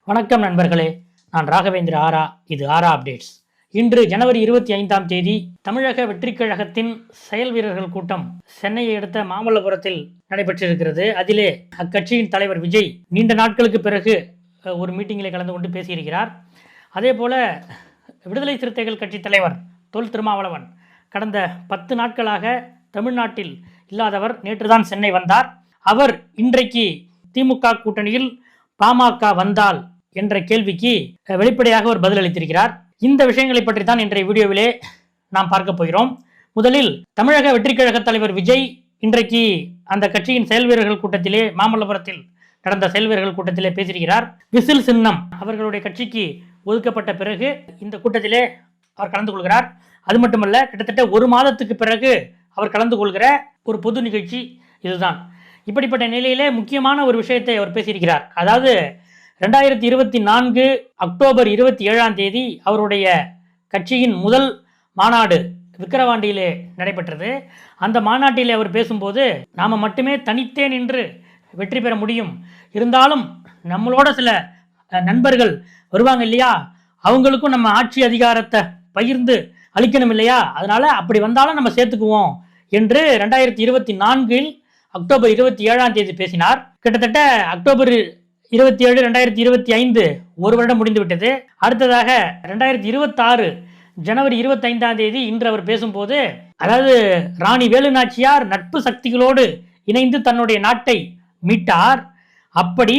வணக்கம் நண்பர்களே, நான் ராகவேந்திர ஆரா. இது ஆரா அப்டேட்ஸ். இன்று ஜனவரி 25ஆம் தேதி தமிழக வெற்றிக் கழகத்தின் செயல் வீரர்கள் கூட்டம் சென்னையை அடுத்த மாமல்லபுரத்தில் நடைபெற்றிருக்கிறது. அதிலே அக்கட்சியின் தலைவர் விஜய் நீண்ட நாட்களுக்கு பிறகு ஒரு மீட்டிங்கில் கலந்து கொண்டு பேசியிருக்கிறார். அதே போல விடுதலை சிறுத்தைகள் கட்சி தலைவர் தொல் திருமாவளவன் கடந்த 10 நாட்களாக தமிழ்நாட்டில் இல்லாதவர். நேற்றுதான் சென்னை வந்தார். அவர் இன்றைக்கு திமுக கூட்டணியில் பாமக வந்தால் என்ற கேள்விக்கு வெளிப்படையாக ஒரு பதில் அளித்திருக்கிறார். இந்த விஷயங்களை பற்றி தான் இன்றைய வீடியோவிலே நாம் பார்க்க போகிறோம். முதலில் தமிழக வெற்றிக் கழக தலைவர் விஜய் இன்றைக்கு அந்த கட்சியின் செயல் வீரர்கள் கூட்டத்திலே, மாமல்லபுரத்தில் நடந்த செயல் வீரர்கள் கூட்டத்திலே பேசியிருக்கிறார். விசில் சின்னம் அவர்களுடைய கட்சிக்கு ஒதுக்கப்பட்ட பிறகு இந்த கூட்டத்திலே அவர் கலந்து கொள்கிறார். அது மட்டுமல்ல, கிட்டத்தட்ட ஒரு மாதத்துக்கு பிறகு அவர் கலந்து கொள்கிற ஒரு பொது நிகழ்ச்சி இதுதான். இப்படிப்பட்ட நிலையிலே முக்கியமான ஒரு விஷயத்தை அவர் பேசியிருக்கிறார். அதாவது 2024 அக்டோபர் 27ஆம் தேதி அவருடைய கட்சியின் முதல் மாநாடு விக்கிரவாண்டியிலே நடைபெற்றது. அந்த மாநாட்டிலே அவர் பேசும்போது, நாம் மட்டுமே தனித்தே நின்று வெற்றி பெற முடியும், இருந்தாலும் நம்மளோட சில நண்பர்கள் வருவாங்க இல்லையா, அவங்களுக்கும் நம்ம ஆட்சி அதிகாரத்தை பகிர்ந்து அளிக்கணும் இல்லையா, அதனால அப்படி வந்தாலும் நம்ம சேர்த்துக்குவோம் என்று 2024 அக்டோபர் 27ஆம் தேதி பேசினார். கிட்டத்தட்ட அக்டோபர் 27, 2025 ஒரு வருடம் முடிந்து விட்டது. அடுத்ததாக 2026 ஜனவரி 25ஆம் தேதி இன்று அவர் பேசும்போது, அதாவது ராணி வேலு நாச்சியார் நட்பு சக்திகளோடு இணைந்து தன்னுடைய நாட்டை மீட்டார். அப்படி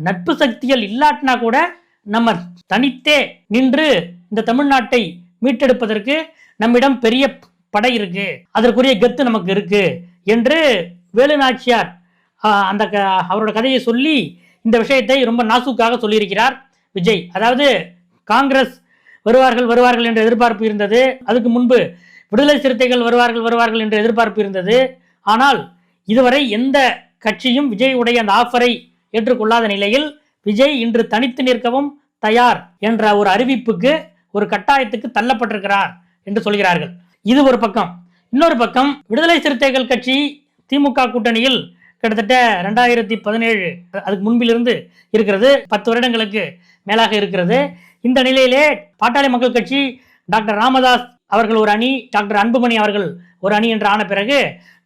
நட்பு சக்திகள் இல்லாட்டினா கூட நம்ம தனித்தே நின்று இந்த தமிழ்நாட்டை மீட்டெடுப்பதற்கு நம்மிடம் பெரிய படை இருக்கு, அதற்குரிய கெத்து நமக்கு இருக்கு என்று வேலு நாச்சியார் அந்த அவரோட கதையை சொல்லி இந்த விஷயத்தை ரொம்ப நாசூக்காக சொல்லியிருக்கிறார் விஜய். அதாவது காங்கிரஸ் வருவார்கள் என்ற எதிர்பார்ப்பு இருந்தது. அதுக்கு முன்பு விடுதலை சிறுத்தைகள் வருவார்கள் என்ற எதிர்பார்ப்பு இருந்தது. ஆனால் இதுவரை எந்த கட்சியும் விஜய் உடைய அந்த ஆஃபரை ஏற்றுக்கொள்ளாத நிலையில் விஜய் இன்று தனித்து நிற்கவும் தயார் என்ற ஒரு அறிவிப்புக்கு, ஒரு கட்டாயத்துக்கு தள்ளப்பட்டிருக்கிறார் என்று சொல்கிறார்கள். இது ஒரு பக்கம். இன்னொரு பக்கம், விடுதலை சிறுத்தைகள் கட்சி திமுக கூட்டணியில் கிட்டத்தட்ட 2017 அதுக்கு முன்பிலிருந்து இருக்கிறது. 10 வருடங்களுக்கு மேலாக இருக்கிறது. இந்த நிலையிலே பாட்டாளி மக்கள் கட்சி டாக்டர் ராமதாஸ் அவர்கள் ஒரு அணி, டாக்டர் அன்புமணி அவர்கள் ஒரு அணி என்று ஆன பிறகு,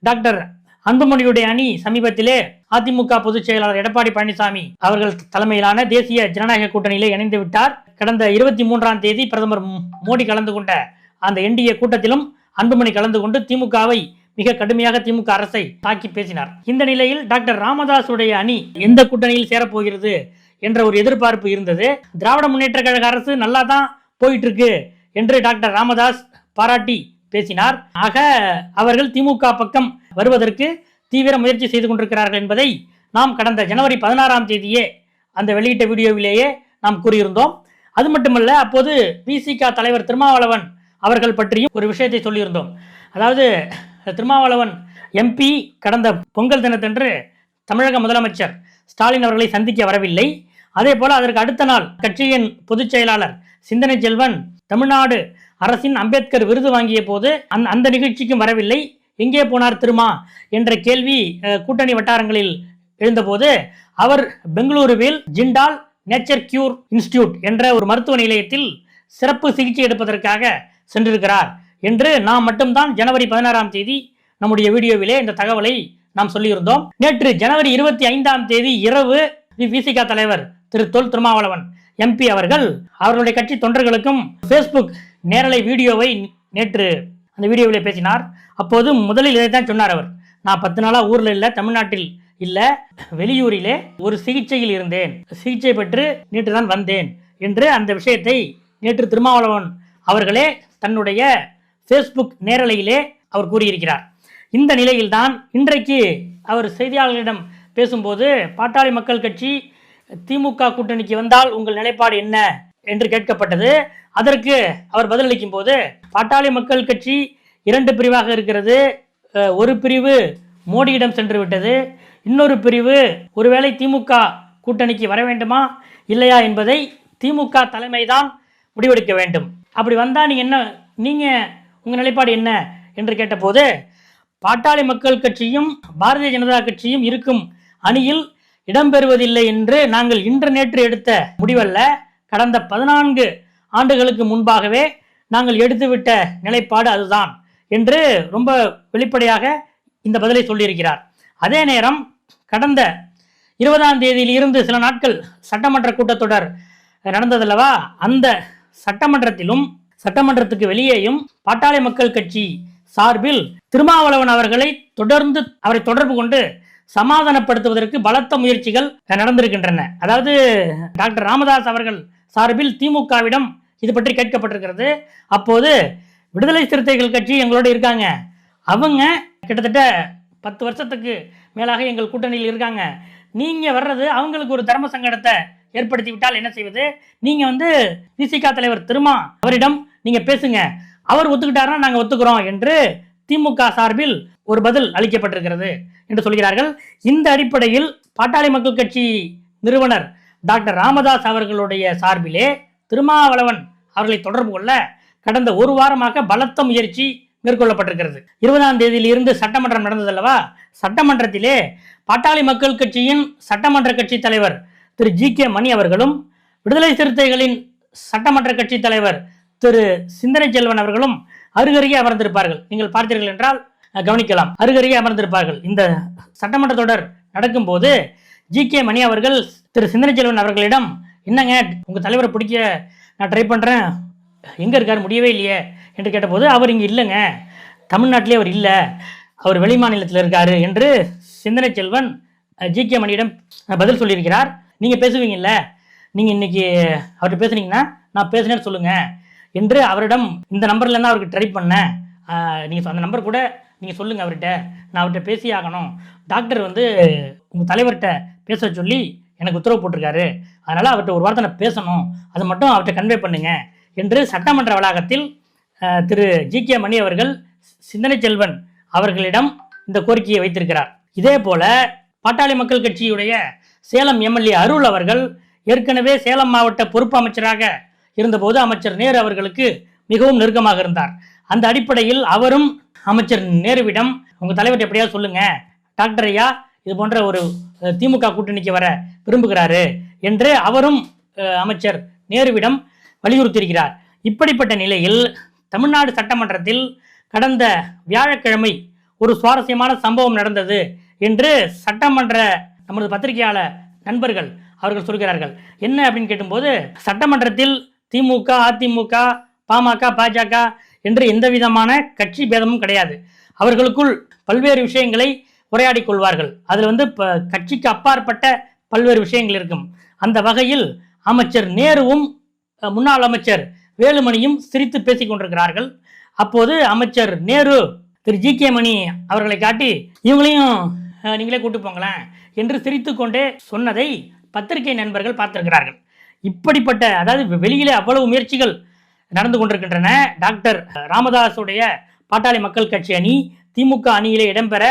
டாக்டர் அன்புமணியுடைய அணி சமீபத்திலே அதிமுக பொதுச் செயலாளர் எடப்பாடி பழனிசாமி அவர்கள் தலைமையிலான தேசிய ஜனநாயக கூட்டணியிலே இணைந்து விட்டார். கடந்த 23ஆம் தேதி பிரதமர் மோடி கலந்து கொண்ட அந்த என்டிஏ கூட்டத்திலும் அன்புமணி கலந்து கொண்டு திமுகவை மிக கடுமையாக திமுக அரசை தாக்கி பேசினார். இந்த நிலையில் டாக்டர் ராமதாசுடைய அணி எந்த கூட்டணியில் சேரப்போகிறது என்ற ஒரு எதிர்பார்ப்பு இருந்தது. திராவிட முன்னேற்ற கழக அரசு நல்லா தான் போயிட்டு இருக்கு என்று டாக்டர் ராமதாஸ் பாராட்டி பேசினார். ஆக அவர்கள் திமுக பக்கம் வருவதற்கு தீவிர முயற்சி செய்து கொண்டிருக்கிறார்கள் என்பதை நாம் கடந்த ஜனவரி 16ஆம் தேதியே அந்த வெளியிட்ட வீடியோவிலேயே நாம் கூறியிருந்தோம். அது மட்டுமல்ல, அப்போது விசிக தலைவர் திருமாவளவன் அவர்கள் பற்றியும் ஒரு விஷயத்தை சொல்லியிருந்தோம். அதாவது திருமாவளவன் எம்பி கடந்த பொங்கல் தினத்தன்று தமிழக முதலமைச்சர் ஸ்டாலின் அவர்களை சந்திக்க வரவில்லை. அதே போல அதற்கு அடுத்த நாள் கட்சியின் பொதுச் செயலாளர் சிந்தனை செல்வன் தமிழ்நாடு அரசின் அம்பேத்கர் விருது வாங்கிய போது அந்த நிகழ்ச்சிக்கும் வரவில்லை. எங்கே போனார் திருமா என்ற கேள்வி கூட்டணி வட்டாரங்களில் எழுந்தபோது, அவர் பெங்களூருவில் ஜிண்டால் நேச்சர் கியூர் இன்ஸ்டிடியூட் என்ற ஒரு மருத்துவ நிலையத்தில் சிறப்பு சிகிச்சை எடுப்பதற்காக சென்றிருக்கிறார் என்று நாம் மட்டும்தான் ஜனவரி 16ஆம் தேதி நம்முடைய வீடியோவிலே இந்த தகவலை நாம் சொல்லியிருந்தோம். நேற்று ஜனவரி 25ஆம் தேதி இரவு விசிக தலைவர் திரு தொல் திருமாவளவன் எம்பி அவர்கள் அவர்களுடைய கட்சி தொண்டர்களுக்கும் ஃபேஸ்புக் நேரலை வீடியோவை நேற்று அந்த வீடியோவிலே பேசினார். அப்போது முதலில் இதைத்தான் சொன்னார். அவர், நான் 10 நாளா ஊர்ல இல்லை, தமிழ்நாட்டில் இல்லை, வெளியூரிலே ஒரு சிகிச்சையில் இருந்தேன், சிகிச்சை பெற்று நேற்று தான் வந்தேன் என்று அந்த விஷயத்தை நேற்று திருமாவளவன் அவர்களே தன்னுடைய ஃபேஸ்புக் நேரலையிலே அவர் கூறியிருக்கிறார். இந்த நிலையில்தான் இன்றைக்கு அவர் செய்தியாளர்களிடம் பேசும்போது, பாட்டாளி மக்கள் கட்சி திமுக கூட்டணிக்கு வந்தால் உங்கள் நிலைப்பாடு என்ன என்று கேட்கப்பட்டது. அதற்கு அவர் பதிலளிக்கும் போது, பாட்டாளி மக்கள் கட்சி 2 பிரிவாக இருக்கிறது. ஒரு பிரிவு மோடியிடம் சென்று விட்டது, இன்னொரு பிரிவு ஒருவேளை திமுக கூட்டணிக்கு வர வேண்டுமா இல்லையா என்பதை திமுக தலைமைதான் முடிவெடுக்க வேண்டும். அப்படி வந்தா நீங்க உங்க நிலைப்பாடு என்ன என்று கேட்டபோது, பாட்டாளி மக்கள் கட்சியும் பாரதிய ஜனதா கட்சியும் இருக்கும் அணியில் இடம்பெறுவதில்லை என்று நாங்கள் இன்று நேற்று எடுத்த முடிவல்ல, கடந்த 14 ஆண்டுகளுக்கு முன்பாகவே நாங்கள் எடுத்துவிட்ட நிலைப்பாடு அதுதான் என்று ரொம்ப வெளிப்படையாக இந்த பதிலை சொல்லியிருக்கிறார். அதே நேரம் கடந்த 20ஆம் தேதியில் இருந்து சில நாட்கள் சட்டமன்ற கூட்டத்தொடர் நடந்ததல்லவா, அந்த சட்டமன்றத்திலும் சட்டமன்றத்துக்கு வெளியேயும் பாட்டாளி மக்கள் கட்சி சார்பில் திருமாவளவன் அவர்களை தொடர்ந்து அவரை தொடர்பு கொண்டு சமாதானப்படுத்துவதற்கு பலத்த முயற்சிகள் நடந்திருக்கின்றன. அதாவது டாக்டர் ராமதாஸ் அவர்கள் சார்பில் திமுகவிடம் இது பற்றி கேட்கப்பட்டிருக்கிறது. அப்போது விடுதலை சிறுத்தைகள் கட்சி எங்களோட இருக்காங்க, அவங்க கிட்டத்தட்ட 10 வருஷத்துக்கு மேலாக எங்கள் கூட்டணியில் இருக்காங்க, நீங்க வர்றது அவங்களுக்கு ஒரு தர்ம சங்கடத்தை ஏற்படுத்தி விட்டால் என்ன செய்வது, நீங்க விசிக தலைவர் திருமா அவரிடம் நீங்க பேசுங்க, அவர் ஒத்துக்கிட்டாருன்னா நாங்க ஒத்துக்கிறோம் என்று திமுக சார்பில் ஒரு பதில் அளிக்கப்பட்டிருக்கிறது என்று சொல்கிறார்கள். இந்த அடிப்படையில் பாட்டாளி மக்கள் கட்சி நிறுவனர் டாக்டர் ராமதாஸ் அவர்களுடைய சார்பிலே திருமாவளவன் அவர்களை தொடர்பு கொள்ள கடந்த ஒரு வாரமாக பலத்த முயற்சி மேற்கொள்ளப்பட்டிருக்கிறது. 20ஆம் தேதியில் இருந்து சட்டமன்றம் நடந்ததல்லவா, சட்டமன்றத்திலே பாட்டாளி மக்கள் கட்சியின் சட்டமன்ற கட்சி தலைவர் திரு ஜி.கே. மணி அவர்களும் விடுதலை சிறுத்தைகளின் சட்டமன்ற கட்சி தலைவர் திரு சிந்தனை செல்வன் அவர்களும் அருகருகே அமர்ந்திருப்பார்கள். நீங்கள் பார்த்தீர்கள் என்றால் கவனிக்கலாம், அருகருகே அமர்ந்திருப்பார்கள். இந்த சட்டமன்ற தொடர் நடக்கும் போது ஜி.கே. மணி அவர்கள் திரு சிந்தனை செல்வன் அவர்களிடம், என்னங்க உங்க தலைவரை பிடிக்க நான் ட்ரை பண்றேன், எங்க இருக்காரு, முடியவே இல்லையே என்று கேட்டபோது, அவர் இங்கே இல்லைங்க, தமிழ்நாட்டிலே அவர் இல்லை, அவர் வெளிமாநிலத்தில் இருக்காரு என்று சிந்தனை செல்வன் ஜி.கே. மணியிடம் பதில் சொல்லியிருக்கிறார். நீங்க பேசுவீங்கல்ல, நீங்க இன்னைக்கு அவர்கிட்ட பேசுனீங்கன்னா நான் பேசினேன்னு சொல்லுங்க என்று அவரிடம் இந்த நம்பர்ல இருந்தா அவருக்கு ட்ரை பண்ணேன், நீங்க அந்த நம்பர் கூட நீங்க சொல்லுங்க அவர்கிட்ட, நான் அவர்கிட்ட பேசி ஆகணும், டாக்டர் உங்க தலைவர்கிட்ட பேச சொல்லி எனக்கு உத்தரவு போட்டிருக்காரு, அதனால அவர்கிட்ட ஒரு வார்த்தை நான் பேசணும், அதை மட்டும் அவர்கிட்ட கன்வே பண்ணுங்க என்று சட்டமன்ற வளாகத்தில் திரு ஜி.கே. மணி அவர்கள் சிந்தனை செல்வன் அவர்களிடம் இந்த கோரிக்கையை வைத்திருக்கிறார். இதே போல பாட்டாளி மக்கள் கட்சியுடைய சேலம் எம்எல்ஏ அருள் அவர்கள் ஏற்கனவே சேலம் மாவட்ட பொறுப்பு அமைச்சராக இருந்தபோது அமைச்சர் நேரு அவர்களுக்கு மிகவும் நெருக்கமாக இருந்தார். அந்த அடிப்படையில் அவரும் அமைச்சர் நேருவிடம், உங்க தலைவர் எப்படியாவது சொல்லுங்க, டாக்டர் ஐயா இது போன்ற ஒரு திமுக கூட்டணிக்கு வர விரும்புகிறாரு என்று அவரும் அமைச்சர் நேருவிடம் வலியுறுத்தியிருக்கிறார். இப்படிப்பட்ட நிலையில் தமிழ்நாடு சட்டமன்றத்தில் கடந்த வியாழக்கிழமை ஒரு சுவாரஸ்யமான சம்பவம் நடந்தது என்று சட்டமன்ற நமது பத்திரிகையாளர் நண்பர்கள் அவர்கள் சொல்கிறார்கள். என்ன அப்படின்னு கேட்டும்போது, சட்டமன்றத்தில் திமுக, அதிமுக, பாமக, பாஜக என்று எந்த விதமான கட்சி பேதமும் கிடையாது. அவர்களுக்குள் பல்வேறு விஷயங்களை உரையாடி கொள்வார்கள். அதில் கட்சிக்கு அப்பாற்பட்ட பல்வேறு விஷயங்கள் இருக்கும். அந்த வகையில் அமைச்சர் நேருவும் முன்னாள் அமைச்சர் வேலுமணியும் சிரித்து பேசிக் கொண்டிருக்கிறார்கள். அப்போது அமைச்சர் நேரு திரு ஜி.கே. மணி அவர்களை காட்டி, இவங்களையும் நீங்களே கூட்டு போங்களேன் என்று சிரித்து கொண்டே சொன்னதை பத்திரிகை நண்பர்கள் பார்த்திருக்கிறார்கள். இப்படிப்பட்ட, அதாவது வெளியிலே அவ்வளவு முயற்சிகள் நடந்து கொண்டிருக்கின்றன. டாக்டர் ராமதாஸுடைய பாட்டாளி மக்கள் கட்சி அணி திமுக அணியிலே இடம்பெற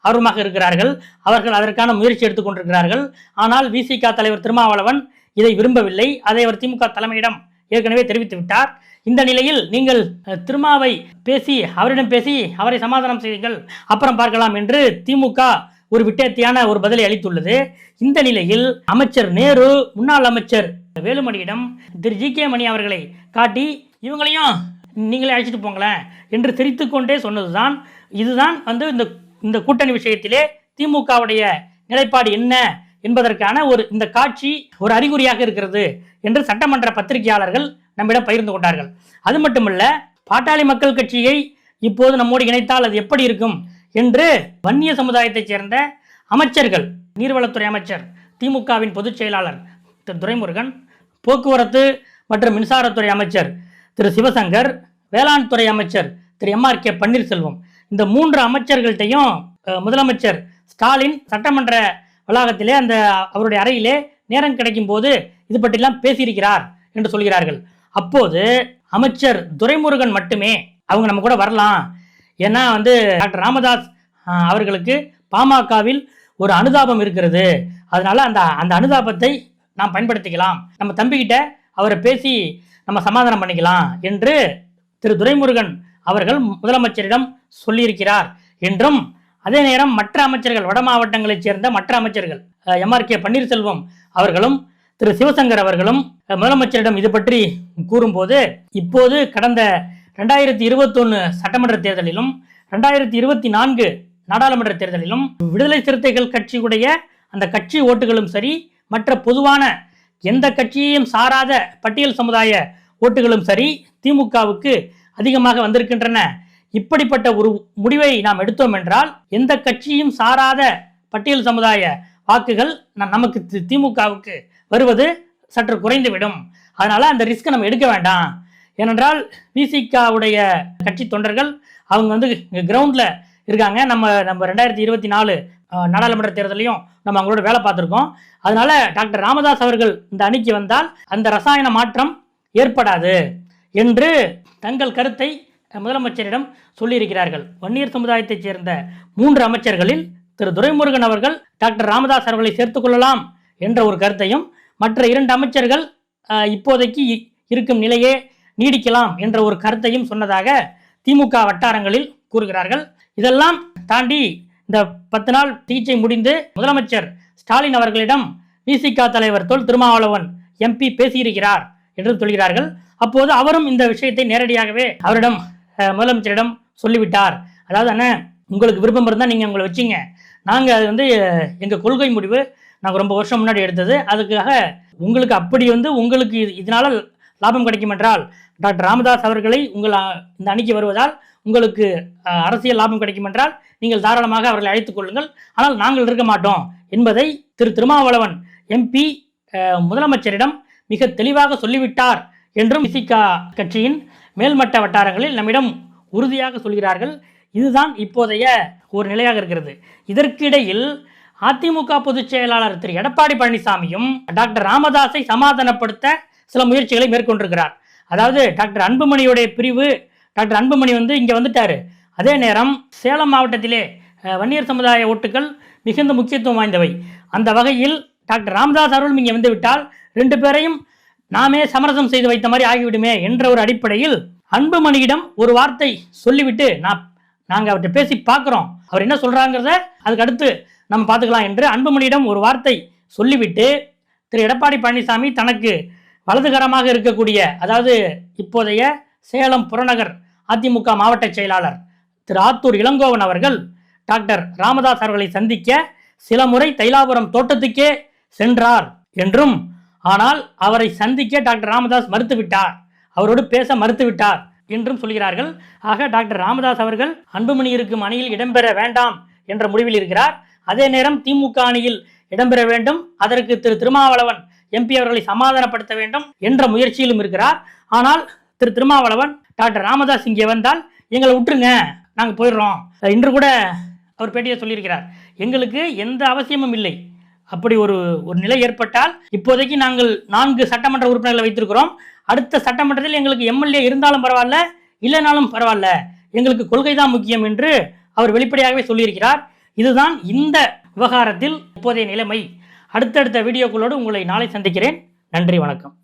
ஆர்வமாக இருக்கிறார்கள். அவர்கள் அதற்கான முயற்சி எடுத்துக் கொண்டிருக்கிறார்கள். ஆனால் விசிக தலைவர் திருமாவளவன் இதை விரும்பவில்லை. அதை அவர் திமுக தலைமையிடம் ஏற்கனவே தெரிவித்து விட்டார். இந்த நிலையில் நீங்கள் திருமாவை அவரிடம் பேசி அவரை சமாதானம் செய்யுங்கள், அப்புறம் பார்க்கலாம் என்று திமுக ஒரு விட்டேத்தியான ஒரு பதிலை அளித்துள்ளது. இந்த நிலையில் அமைச்சர் நேரு முன்னாள் அமைச்சர் வேலுமணியிடம் திரு ஜி.கே. மணி அவர்களை காட்டி, இவங்களையும் நீங்களே அழைச்சிட்டு போங்களேன் என்று சிரித்து கொண்டே சொன்னதுதான். இதுதான் இந்த கூட்டணி விஷயத்திலே திமுகவுடைய நிலைப்பாடு என்ன என்பதற்கான இந்த காட்சி ஒரு அறிகுறியாக இருக்கிறது என்று சட்டமன்ற பத்திரிகையாளர்கள் நம்மிடம் பகிர்ந்து கொண்டார்கள். அது மட்டுமல்ல, பாட்டாளி மக்கள் கட்சியை இப்போது நம்மோடு இணைத்தால் அது எப்படி இருக்கும் என்று வன்னிய சமுதாயத்தைச் சேர்ந்த அமைச்சர்கள், நீர்வளத்துறை அமைச்சர், திமுகவின் பொதுச் செயலாளர் திரு துரைமுருகன், போக்குவரத்து மற்றும் மின்சாரத்துறை அமைச்சர் திரு சிவசங்கர், வேளாண் துறை அமைச்சர் திரு எம்.ஆர்.கே. பன்னீர்செல்வம், இந்த 3 அமைச்சர்கள்ட்டையும் முதலமைச்சர் ஸ்டாலின் சட்டமன்ற வளாகத்திலே அவருடைய அறையிலே நேரம் கிடைக்கும் போது இது பற்றிலாம் பேசியிருக்கிறார் என்று சொல்கிறார்கள். அப்போது அமைச்சர் துரைமுருகன் மட்டுமே, அவங்க நம்ம கூட வரலாம், ஏன்னா டாக்டர் ராமதாஸ் அவர்களுக்கு பாமகவில் ஒரு அனுதாபம் இருக்கிறது, அதனால அந்த அனுதாபத்தை நாம் பயன்படுத்திக்கலாம், நம்ம தம்பிக்கிட்ட அவரை பேசி நம்ம சமாதானம் பண்ணிக்கலாம் என்று திரு துரைமுருகன் அவர்கள் முதலமைச்சரிடம் சொல்லியிருக்கிறார் என்றும், அதே நேரம் மற்ற அமைச்சர்கள், வட மாவட்டங்களைச் சேர்ந்த மற்ற அமைச்சர்கள், MRK பன்னீர்செல்வம் அவர்களும் திரு சிவசங்கர் அவர்களும் முதலமைச்சரிடம் இது பற்றி கூறும்போது, இப்போது கடந்த 2021 சட்டமன்ற தேர்தலிலும் 2024 நாடாளுமன்ற தேர்தலிலும் விடுதலை சிறுத்தைகள் கட்சியுடைய அந்த கட்சி ஓட்டுகளும் சரி, மற்ற பொதுவான எந்த கட்சியையும் சாராத பட்டியல் சமுதாய ஓட்டுகளும் சரி திமுகவுக்கு அதிகமாக வந்திருக்கின்றன. இப்படிப்பட்ட ஒரு முடிவை நாம் எடுத்தோம் என்றால் எந்த கட்சியும் சாராத பட்டியல் சமுதாய வாக்குகள் நமக்கு திமுகவுக்கு வருவது சற்று குறைந்துவிடும். அதனால அந்த ரிஸ்க் நம்ம எடுக்க வேண்டாம். ஏனென்றால் விசிகாவுடைய கட்சி தொண்டர்கள் அவங்க வந்து கிரவுண்ட்ல இருக்காங்க. நம்ம 2024 நாடாளுமன்ற தேர்தலையும் நம்ம அவங்களோட வேலை பார்த்துருக்கோம். அதனால டாக்டர் ராமதாஸ் அவர்கள் இந்த அணிக்கு வந்தால் அந்த ரசாயன மாற்றம் ஏற்படாது என்று தங்கள் கருத்தை முதலமைச்சரிடம் சொல்லியிருக்கிறார்கள். வன்னியர் சமுதாயத்தைச் சேர்ந்த 3 அமைச்சர்களில் திரு துரைமுருகன் அவர்கள் டாக்டர் ராமதாஸ் அவர்களை சேர்த்துக் கொள்ளலாம் என்ற ஒரு கருத்தையும், மற்ற 2 அமைச்சர்கள் இப்போதைக்கு இருக்கும் நிலையே நீடிக்கலாம் என்ற ஒரு கருத்தையும் சொன்னதாக திமுக வட்டாரங்களில் கூறுகிறார்கள். இதெல்லாம் தாண்டி இந்த 10 நாள் சிகிச்சை முடிந்து முதலமைச்சர் ஸ்டாலின் அவர்களிடம் விசிக தலைவர் தொல் திருமாவளவன் MP பேசியிருக்கிறார் என்று சொல்கிறார்கள். அப்போது அவரும் இந்த விஷயத்தை நேரடியாகவே அவரிடம் முதலமைச்சரிடம் சொல்லிவிட்டார். அதாவது அண்ணன், உங்களுக்கு விருப்பம் இருந்தால் நீங்கள் உங்களை வச்சிங்க, நாங்கள் அது வந்து எங்கள் கொள்கை முடிவு நாங்கள் ரொம்ப வருஷம் முன்னாடி எடுத்தது, அதுக்காக உங்களுக்கு அப்படி வந்து உங்களுக்கு இதனால லாபம் கிடைக்கும் என்றால் டாக்டர் ராமதாஸ் அவர்களை உங்கள் இந்த அணிக்கு வருவதால் உங்களுக்கு அரசியல் லாபம் கிடைக்கும் என்றால் நீங்கள் தாராளமாக அவர்களை அழைத்துக் கொள்ளுங்கள், ஆனால் நாங்கள் இருக்க மாட்டோம் என்பதை திரு திருமாவளவன் MP முதலமைச்சரிடம் மிக தெளிவாக சொல்லிவிட்டார் என்றும் விசிக கட்சியின் மேல்மட்ட வட்டாரங்களில் நம்மிடம் உறுதியாக சொல்கிறார்கள். இதுதான் இப்போதைய ஒரு நிலையாக இருக்கிறது. இதற்கிடையில் அதிமுக பொதுச் செயலாளர் திரு எடப்பாடி பழனிசாமியும் டாக்டர் ராமதாஸை சமாதானப்படுத்த சில முயற்சிகளை மேற்கொண்டிருக்கிறார். அதாவது டாக்டர் அன்புமணியுடைய பிரிவு, டாக்டர் அன்புமணி வந்து இங்கே வந்துட்டாரு. அதே நேரம் சேலம் மாவட்டத்திலே வன்னியர் சமுதாய ஓட்டுகள் மிகுந்த முக்கியத்துவம் வாய்ந்தவை. அந்த வகையில் டாக்டர் ராமதாஸ் அவர்களும் இங்கே வந்து விட்டால் 2 பேரையும் நாமே சமரசம் செய்து வைத்த மாதிரி ஆகிவிடுமே என்ற ஒரு அடிப்படையில் அன்புமணியிடம் ஒரு வார்த்தை சொல்லிவிட்டு நாங்கள் அவர்கிட்ட பேசி பார்க்குறோம், அவர் என்ன சொல்கிறாங்கிறத அதுக்கு அடுத்து நம்ம பார்த்துக்கலாம் என்று அன்புமணியிடம் ஒரு வார்த்தை சொல்லிவிட்டு திரு எடப்பாடி பழனிசாமி தனக்கு வலதுகரமாக இருக்கக்கூடிய, அதாவது இப்போதைய சேலம் புறநகர் அதிமுக மாவட்ட செயலாளர் திரு ஆத்தூர் இளங்கோவன் அவர்கள் டாக்டர் ராமதாஸ் அவர்களை சந்திக்க சில முறை தைலாபுரம் தோட்டத்துக்கே சென்றார் என்றும், ஆனால் அவரை சந்திக்க டாக்டர் ராமதாஸ் மறுத்துவிட்டார், அவரோடு பேச மறுத்துவிட்டார் என்றும் சொல்கிறார்கள். ஆக டாக்டர் ராமதாஸ் அவர்கள் அன்புமணி இருக்கும் அணியில் இடம்பெற வேண்டாம் என்ற முடிவில் இருக்கிறார். அதே நேரம் திமுக அணியில் இடம்பெற வேண்டும், அதற்கு திரு திருமாவளவன் MP அவர்களை சமாதானப்படுத்த வேண்டும் என்ற முயற்சியிலும் இருக்கிறார். ஆனால் திரு திருமாவளவன் டாக்டர் ராமதாஸ் இங்கே வந்தால் எங்களை விட்டுருங்க, நாங்கள் போயிடுறோம். இன்று கூட அவர் பேட்டியை சொல்லியிருக்கிறார், எங்களுக்கு எந்த அவசியமும் இல்லை, அப்படி ஒரு நிலை ஏற்பட்டால் இப்போதைக்கு நாங்கள் 4 சட்டமன்ற உறுப்பினர்களை வைத்திருக்கிறோம், அடுத்த சட்டமன்றத்தில் எங்களுக்கு MLA இருந்தாலும் பரவாயில்ல, இல்லைனாலும் பரவாயில்ல, எங்களுக்கு கொள்கை தான் முக்கியம் என்று அவர் வெளிப்படையாகவே சொல்லியிருக்கிறார். இதுதான் இந்த விவகாரத்தில் இப்போதைய நிலைமை. அடுத்தடுத்த வீடியோக்களோடு உங்களை நாளை சந்திக்கிறேன். நன்றி, வணக்கம்.